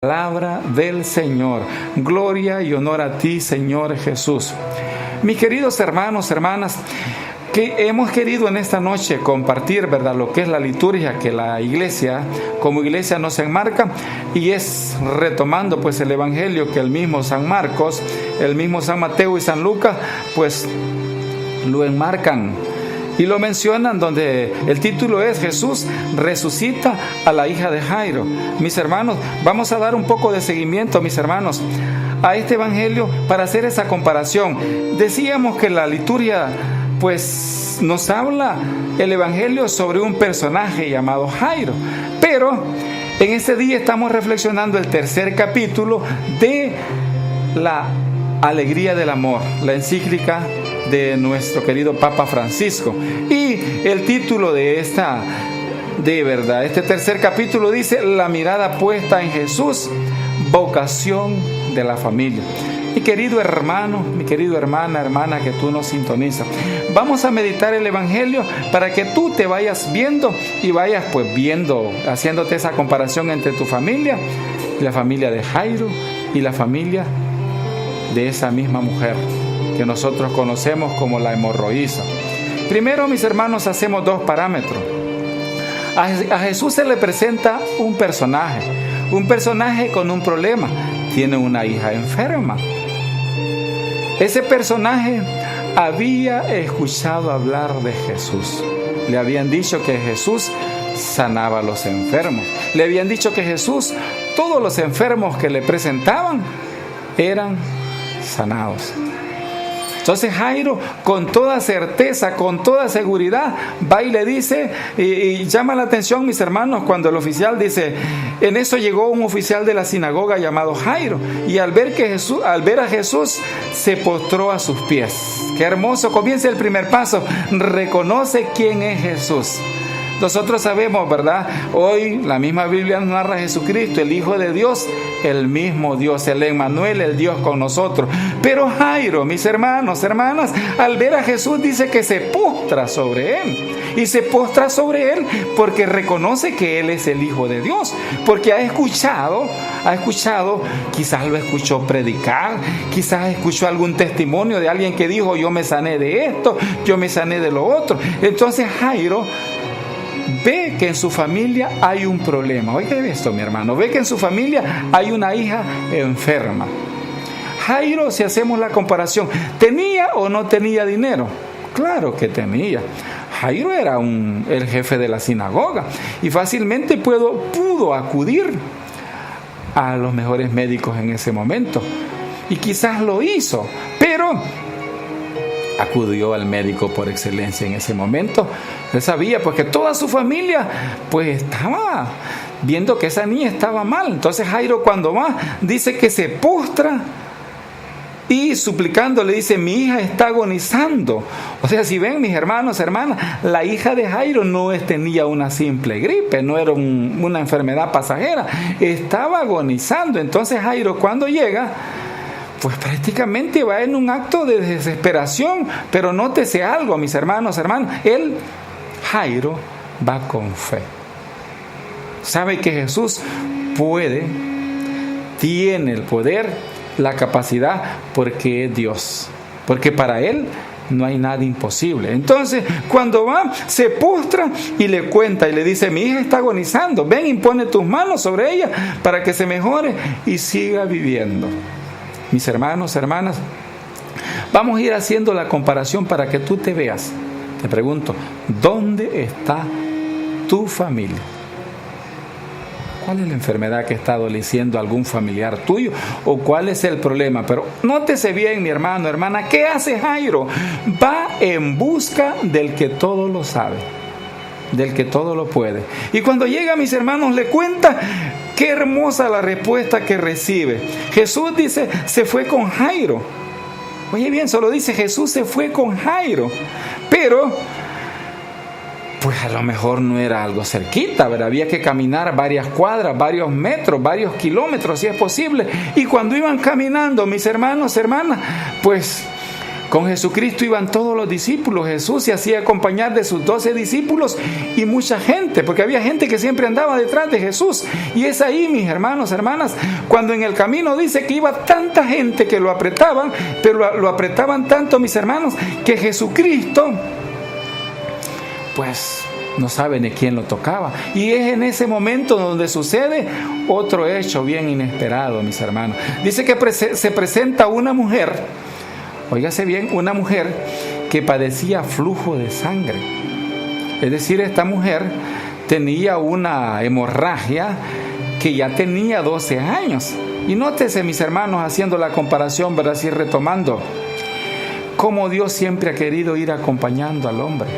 Palabra del Señor. Gloria y honor a ti, Señor Jesús. Mis queridos hermanos, hermanas, que hemos querido en esta noche compartir, ¿verdad?, lo que es la liturgia que la iglesia, como iglesia, nos enmarca, y es retomando pues el evangelio que el mismo San Marcos, el mismo San Mateo y San Lucas pues lo enmarcan y lo mencionan, donde el título es Jesús resucita a la hija de Jairo. Mis hermanos, vamos a dar un poco de seguimiento, mis hermanos, a este evangelio para hacer esa comparación. Decíamos que la liturgia pues nos habla el evangelio sobre un personaje llamado Jairo, pero en este día estamos reflexionando el tercer capítulo de la Alegría del Amor, la encíclica de nuestro querido Papa Francisco. Y el título de este tercer capítulo dice: La mirada puesta en Jesús, vocación de la familia. Mi querido hermano, mi querida hermana que tú nos sintonizas, vamos a meditar el evangelio para que tú te vayas viendo y vayas pues viendo, haciéndote esa comparación entre tu familia, la familia de Jairo y la familia de esa misma mujer que nosotros conocemos como la hemorroísa. Primero, mis hermanos, hacemos dos parámetros. A Jesús se le presenta un personaje con un problema. Tiene una hija enferma. Ese personaje había escuchado hablar de Jesús. Le habían dicho que Jesús sanaba a los enfermos. Le habían dicho que Jesús, todos los enfermos que le presentaban eran sanados. Entonces Jairo, con toda certeza, con toda seguridad, va y le dice, y llama la atención, mis hermanos, cuando el oficial dice, en eso llegó un oficial de la sinagoga llamado Jairo, y al ver a Jesús, se postró a sus pies. Qué hermoso, comienza el primer paso, reconoce quién es Jesús. Nosotros sabemos, ¿verdad? Hoy la misma Biblia nos narra a Jesucristo, el Hijo de Dios, el mismo Dios, el Emmanuel, el Dios con nosotros. Pero Jairo, mis hermanos, hermanas, al ver a Jesús dice que se postra sobre él. Y se postra sobre él porque reconoce que él es el Hijo de Dios. Porque ha escuchado, quizás lo escuchó predicar, quizás escuchó algún testimonio de alguien que dijo, yo me sané de esto, yo me sané de lo otro. Entonces Jairo ve que en su familia hay un problema. Oiga esto, mi hermano. Ve que en su familia hay una hija enferma. Jairo, si hacemos la comparación, ¿tenía o no tenía dinero? Claro que tenía. Jairo era el jefe de la sinagoga y fácilmente pudo acudir a los mejores médicos en ese momento. Y quizás lo hizo, pero acudió al médico por excelencia en ese momento. Él sabía porque toda su familia pues estaba viendo que esa niña estaba mal. Entonces Jairo, cuando va, dice que se postra y suplicando le dice, mi hija está agonizando. O sea, si ven, mis hermanos, hermanas, la hija de Jairo no tenía una simple gripe, no era una enfermedad pasajera, estaba agonizando. Entonces Jairo, cuando llega, pues prácticamente va en un acto de desesperación. Pero nótese algo, mis hermanos, hermanas, Jairo va con fe. Sabe que Jesús tiene el poder, la capacidad, porque es Dios. Porque para él no hay nada imposible. Entonces, cuando va, se postra y le cuenta y le dice, mi hija está agonizando, ven, impone tus manos sobre ella para que se mejore y siga viviendo. Mis hermanos, hermanas, vamos a ir haciendo la comparación para que tú te veas. Te pregunto, ¿dónde está tu familia? ¿Cuál es la enfermedad que está adoleciendo algún familiar tuyo? ¿O cuál es el problema? Pero nótese bien, mi hermano, hermana, ¿qué hace Jairo? Va en busca del que todo lo sabe, del que todo lo puede. Y cuando llega, mis hermanos, le cuenta. Qué hermosa la respuesta que recibe. Jesús dice, se fue con Jairo. Oye bien, solo dice Jesús se fue con Jairo. Pero, pues a lo mejor no era algo cerquita, ¿verdad? Había que caminar varias cuadras, varios metros, varios kilómetros, si es posible. Y cuando iban caminando, mis hermanos, hermanas, pues Con Jesucristo iban todos los discípulos. Jesús se hacía acompañar de sus 12 discípulos y mucha gente, porque había gente que siempre andaba detrás de Jesús. Y es ahí, mis hermanos, hermanas, cuando en el camino dice que iba tanta gente que lo apretaban, pero lo apretaban tanto, mis hermanos, que Jesucristo, pues, no sabe ni quién lo tocaba. Y es en ese momento donde sucede otro hecho bien inesperado, mis hermanos. Dice que se presenta una mujer. Óigase bien, una mujer que padecía flujo de sangre. Es decir, esta mujer tenía una hemorragia que ya tenía 12 años. Y nótese, mis hermanos, haciendo la comparación, ¿verdad? Así retomando, cómo Dios siempre ha querido ir acompañando al hombre.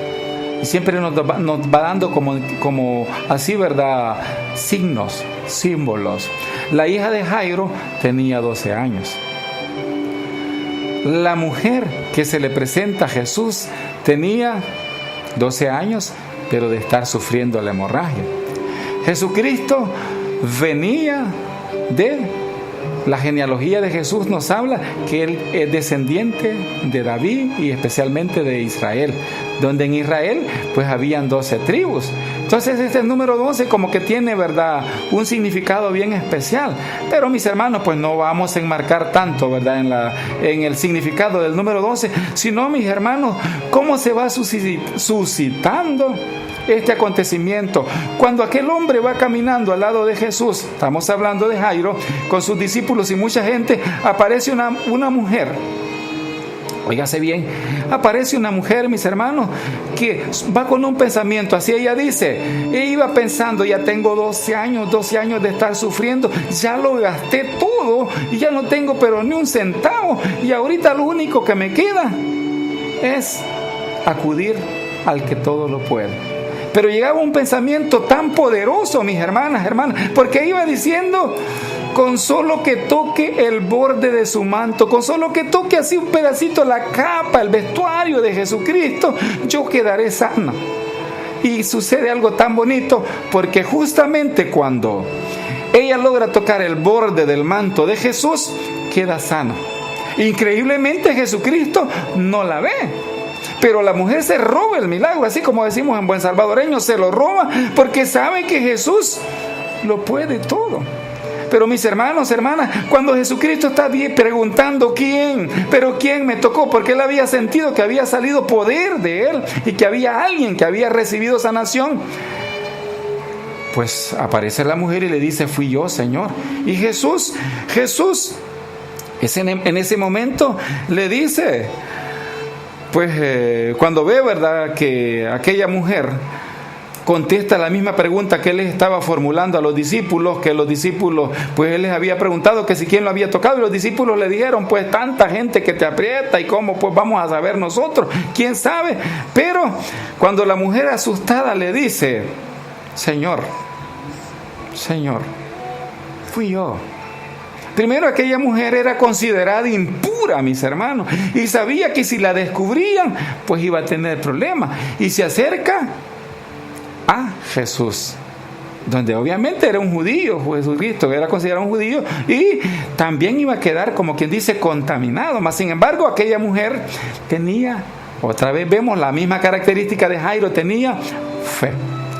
Y siempre nos va dando como así, ¿verdad? Signos, símbolos. La hija de Jairo tenía 12 años. La mujer que se le presenta a Jesús tenía 12 años, pero de estar sufriendo la hemorragia. Jesucristo venía de la genealogía de Jesús, nos habla que él es descendiente de David y especialmente de Israel, donde en Israel pues habían 12 tribus. Entonces este número 12 como que tiene, ¿verdad?, un significado bien especial. Pero mis hermanos, pues no vamos a enmarcar tanto, ¿verdad?, en el significado del número 12, sino, mis hermanos, cómo se va suscitando este acontecimiento. Cuando aquel hombre va caminando al lado de Jesús, estamos hablando de Jairo, con sus discípulos y mucha gente, aparece una mujer. Óigase bien, aparece una mujer, mis hermanos, que va con un pensamiento, así ella dice, ella iba pensando, ya tengo 12 años de estar sufriendo, ya lo gasté todo y ya no tengo pero ni un centavo, y ahorita lo único que me queda es acudir al que todo lo puede. Pero llegaba un pensamiento tan poderoso, mis hermanas, porque iba diciendo, con solo que toque el borde de su manto, con solo que toque así un pedacito la capa, el vestuario de Jesucristo, yo quedaré sana. Y sucede algo tan bonito, porque justamente cuando ella logra tocar el borde del manto de Jesús, queda sana. Increíblemente Jesucristo no la ve. Pero la mujer se roba el milagro, así como decimos en buen salvadoreño, se lo roba porque sabe que Jesús lo puede todo. Pero mis hermanos, hermanas, cuando Jesucristo está preguntando quién me tocó, porque él había sentido que había salido poder de él y que había alguien que había recibido sanación, pues aparece la mujer y le dice, fui yo, Señor. Y Jesús en ese momento le dice, pues cuando ve, ¿verdad?, que aquella mujer contesta la misma pregunta que él les estaba formulando a los discípulos, que los discípulos, pues él les había preguntado que si quién lo había tocado, y los discípulos le dijeron, pues tanta gente que te aprieta, y cómo pues vamos a saber nosotros, quién sabe. Pero cuando la mujer asustada le dice, Señor, fui yo. Primero, aquella mujer era considerada impura, mis hermanos, y sabía que si la descubrían, pues iba a tener problemas. Y se acerca a Jesús, donde obviamente era un judío. Jesucristo era considerado un judío y también iba a quedar, como quien dice, contaminado. Mas sin embargo, aquella mujer tenía, otra vez vemos la misma característica de Jairo, tenía fe,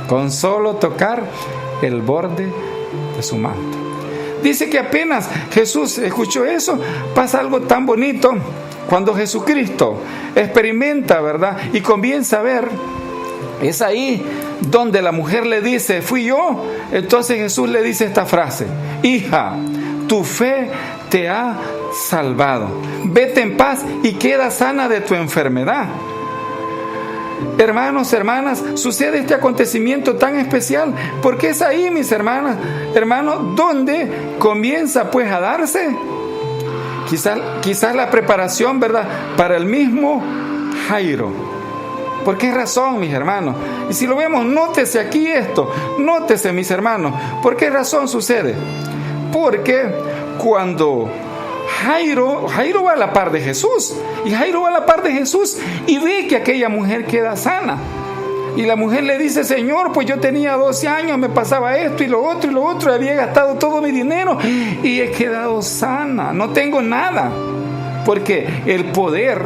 con solo tocar el borde de su manto. Dice que apenas Jesús escuchó eso, pasa algo tan bonito. Cuando Jesucristo experimenta, ¿verdad?, y comienza a ver, es ahí donde la mujer le dice, fui yo. Entonces Jesús le dice esta frase, hija, tu fe te ha salvado. Vete en paz y queda sana de tu enfermedad. Hermanos, hermanas, sucede este acontecimiento tan especial, porque es ahí, mis hermanas, hermanos, donde comienza pues a darse quizás la preparación, ¿verdad?, para el mismo Jairo. ¿Por qué razón, mis hermanos? Y si lo vemos, nótese aquí esto, nótese, mis hermanos, ¿por qué razón sucede? Porque cuando Jairo va a la par de Jesús, y Jairo va a la par de Jesús y ve que aquella mujer queda sana. Y la mujer le dice, Señor, pues yo tenía 12 años, me pasaba esto y lo otro, había gastado todo mi dinero y he quedado sana, no tengo nada. Porque el poder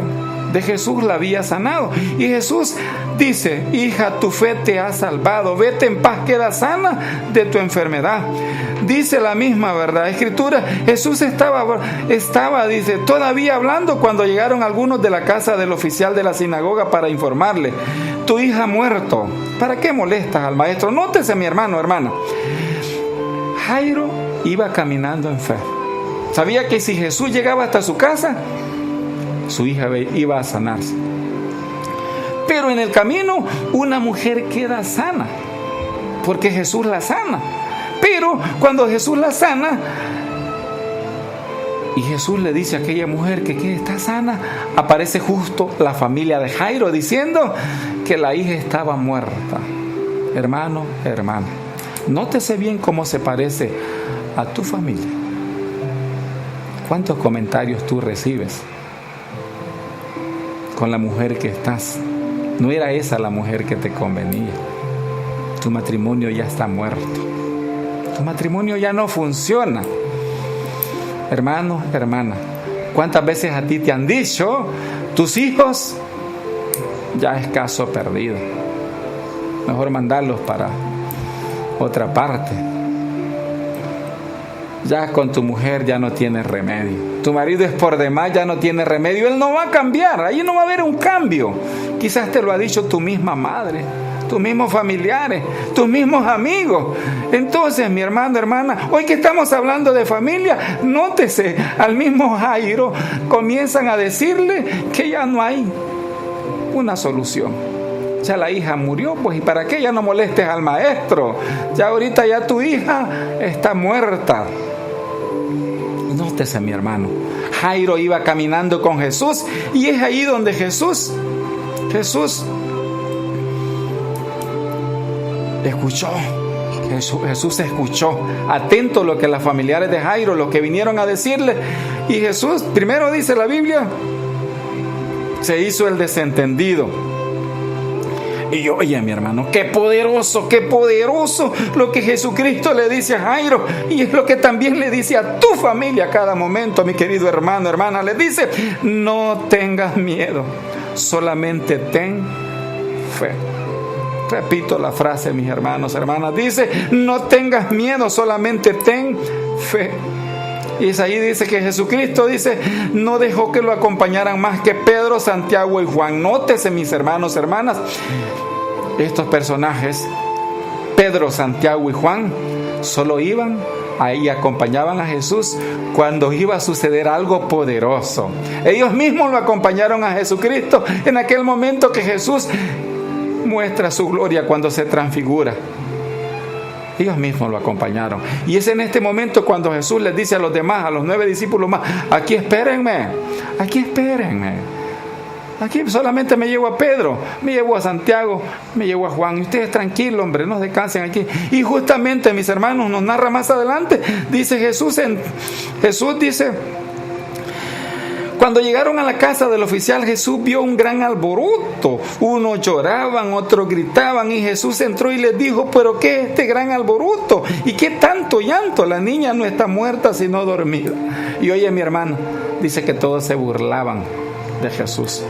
de Jesús la había sanado. Y Jesús dice: hija, tu fe te ha salvado, vete en paz, queda sana de tu enfermedad. Dice la misma, ¿verdad?, Escritura. Jesús estaba, dice, todavía hablando cuando llegaron algunos de la casa del oficial de la sinagoga para informarle: tu hija ha muerto, ¿para qué molestas al maestro? Nótese, mi hermano, hermana, Jairo iba caminando en fe. Sabía que si Jesús llegaba hasta su casa, su hija iba a sanarse. Pero en el camino una mujer queda sana, porque Jesús la sana. Pero cuando Jesús la sana y Jesús le dice a aquella mujer que está sana, aparece justo la familia de Jairo diciendo que la hija estaba muerta. Hermano, hermana, nótese bien cómo se parece a tu familia. ¿Cuántos comentarios tú recibes con la mujer que estás? No era esa la mujer que te convenía. Tu matrimonio ya está muerto. Tu matrimonio ya no funciona. Hermano, hermana, ¿cuántas veces a ti te han dicho: tus hijos ya es caso perdido, mejor mandarlos para otra parte? Ya con tu mujer ya no tienes remedio. Tu marido es por demás, ya no tiene remedio. Él no va a cambiar, ahí no va a haber un cambio. Quizás te lo ha dicho tu misma madre, tus mismos familiares, tus mismos amigos. Entonces, mi hermano, hermana, hoy que estamos hablando de familia, nótese, al mismo Jairo comienzan a decirle que ya no hay una solución. Ya la hija murió, pues, ¿y para qué? Ya no molestes al maestro. Ya ahorita ya tu hija está muerta. Nótese, mi hermano, Jairo iba caminando con Jesús, y es ahí donde Jesús escuchó. Jesús escuchó atento lo que los familiares de Jairo, lo que vinieron a decirle. Y Jesús, primero dice la Biblia, se hizo el desentendido. Y oye, mi hermano, qué poderoso lo que Jesucristo le dice a Jairo, y es lo que también le dice a tu familia a cada momento, mi querido hermano, hermana. Le dice: no tengas miedo, solamente ten fe. Repito la frase, mis hermanos, hermanas. Dice: no tengas miedo, solamente ten fe. Y es ahí, dice, que Jesucristo, dice, no dejó que lo acompañaran más que Pedro, Santiago y Juan. Nótese, mis hermanos, hermanas, estos personajes, Pedro, Santiago y Juan, solo iban ahí, acompañaban a Jesús cuando iba a suceder algo poderoso. Ellos mismos lo acompañaron a Jesucristo en aquel momento que Jesús muestra su gloria cuando se transfigura. Ellos mismos lo acompañaron. Y es en este momento cuando Jesús les dice a los demás, a los 9 discípulos más: aquí espérenme. Aquí solamente me llevo a Pedro, me llevo a Santiago, me llevo a Juan. Y ustedes tranquilos, hombre, no descansen aquí. Y justamente, mis hermanos, nos narra más adelante, dice Jesús dice: cuando llegaron a la casa del oficial, Jesús vio un gran alboroto. Unos lloraban, otros gritaban, y Jesús entró y les dijo: ¿pero qué es este gran alboroto? ¿Y qué tanto llanto? La niña no está muerta, sino dormida. Y oye, mi hermano, dice que todos se burlaban de Jesús.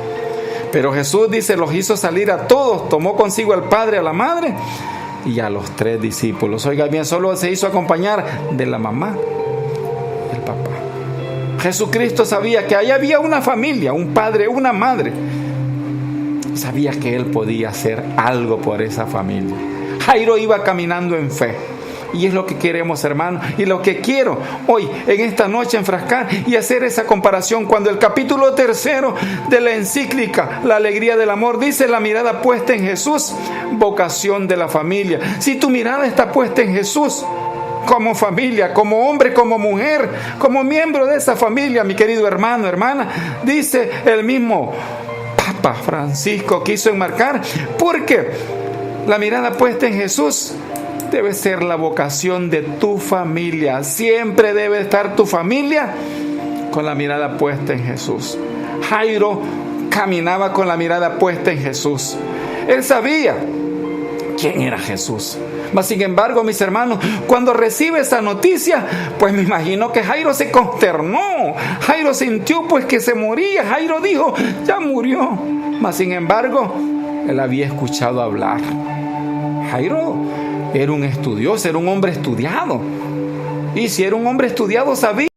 Pero Jesús, dice, los hizo salir a todos, tomó consigo al padre, a la madre y a los 3 discípulos. Oiga bien, solo se hizo acompañar de la mamá y el papá. Jesucristo sabía que ahí había una familia, un padre, una madre. Sabía que Él podía hacer algo por esa familia. Jairo iba caminando en fe. Y es lo que queremos, hermanos, y lo que quiero hoy, en esta noche, enfrascar y hacer esa comparación. Cuando el capítulo 3 de la encíclica La Alegría del Amor dice: la mirada puesta en Jesús, vocación de la familia. Si tu mirada está puesta en Jesús, como familia, como hombre, como mujer, como miembro de esa familia, mi querido hermano, hermana, dice el mismo Papa Francisco, quiso enmarcar, porque la mirada puesta en Jesús debe ser la vocación de tu familia. Siempre debe estar tu familia con la mirada puesta en Jesús. Jairo caminaba con la mirada puesta en Jesús. Él sabía quién era Jesús. Mas sin embargo, mis hermanos, cuando recibe esa noticia, pues me imagino que Jairo se consternó. Jairo sintió pues que se moría. Jairo dijo, ya murió. Mas sin embargo, él había escuchado hablar. Jairo era un estudioso, era un hombre estudiado. Y si era un hombre estudiado, sabía